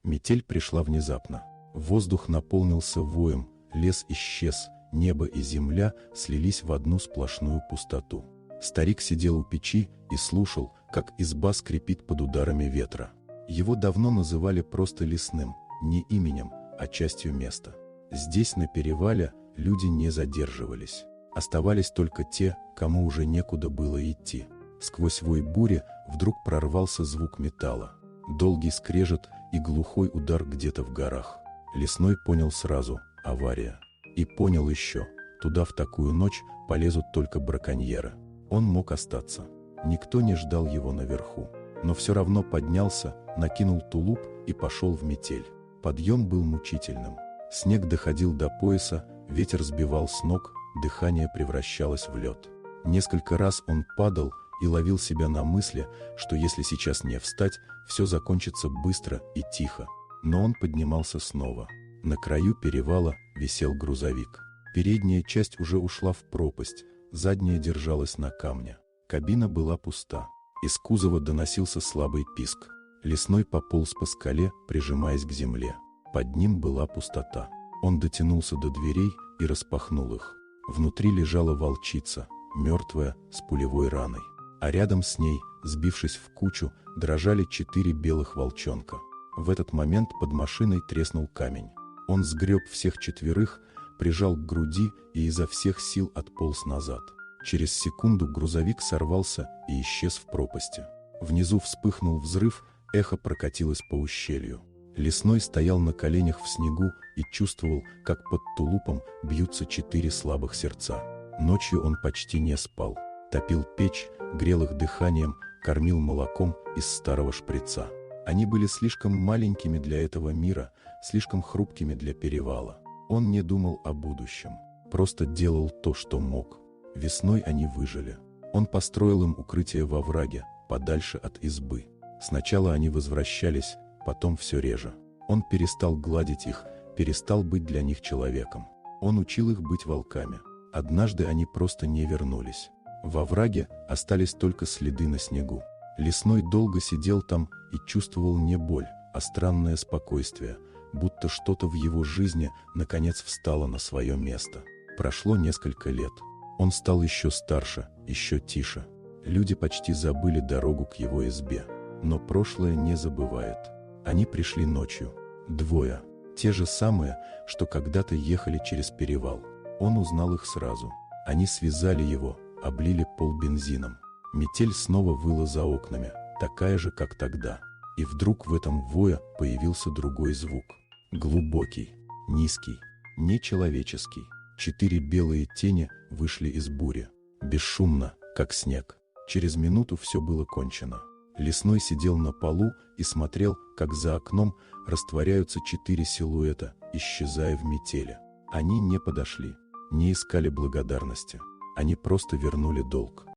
Метель пришла внезапно. Воздух наполнился воем, лес исчез, небо и земля слились в одну сплошную пустоту. Старик сидел у печи и слушал, как изба скрипит под ударами ветра. Его давно называли просто лесным, не именем, а частью места. Здесь, на перевале, люди не задерживались. Оставались только те, кому уже некуда было идти. Сквозь вой бури вдруг прорвался звук металла. Долгий скрежет и глухой удар где-то в горах. Лесной понял сразу – авария. И понял еще – туда в такую ночь полезут только браконьеры. Он мог остаться. Никто не ждал его наверху. Но все равно поднялся, накинул тулуп и пошел в метель. Подъем был мучительным. Снег доходил до пояса, ветер сбивал с ног, дыхание превращалось в лед. Несколько раз он падал и ловил себя на мысли, что если сейчас не встать, все закончится быстро и тихо. Но он поднимался снова. На краю перевала висел грузовик. Передняя часть уже ушла в пропасть, задняя держалась на камне. Кабина была пуста. Из кузова доносился слабый писк. Лесной пополз по скале, прижимаясь к земле. Под ним была пустота. Он дотянулся до дверей и распахнул их. Внутри лежала волчица, мертвая, с пулевой раной. А рядом с ней, сбившись в кучу, дрожали 4 белых волчонка. В этот момент под машиной треснул камень. Он сгреб всех 4, прижал к груди и изо всех сил отполз назад. Через секунду грузовик сорвался и исчез в пропасти. Внизу вспыхнул взрыв, эхо прокатилось по ущелью. Лесной стоял на коленях в снегу и чувствовал, как под тулупом бьются 4 слабых сердца. Ночью он почти не спал. Топил печь, грел их дыханием, кормил молоком из старого шприца. Они были слишком маленькими для этого мира, слишком хрупкими для перевала. Он не думал о будущем, просто делал то, что мог. Весной они выжили. Он построил им укрытие во враге, подальше от избы. Сначала они возвращались, потом все реже. Он перестал гладить их, перестал быть для них человеком. Он учил их быть волками. Однажды они просто не вернулись. Во враге остались только следы на снегу. Лесной долго сидел там и чувствовал не боль, а странное спокойствие, будто что-то в его жизни наконец встало на свое место. Прошло несколько лет. Он стал еще старше, еще тише. Люди почти забыли дорогу к его избе. Но прошлое не забывает. Они пришли ночью. 2. Те же самые, что когда-то ехали через перевал. Он узнал их сразу. Они связали его, облили пол бензином. Метель снова выла за окнами, такая же, как тогда. И вдруг в этом вое появился другой звук. Глубокий, низкий, нечеловеческий. 4 белые тени вышли из бури. Бесшумно, как снег. Через минуту все было кончено. Лесной сидел на полу и смотрел, как за окном растворяются 4 силуэта, исчезая в метели. Они не подошли, не искали благодарности. Они просто вернули долг.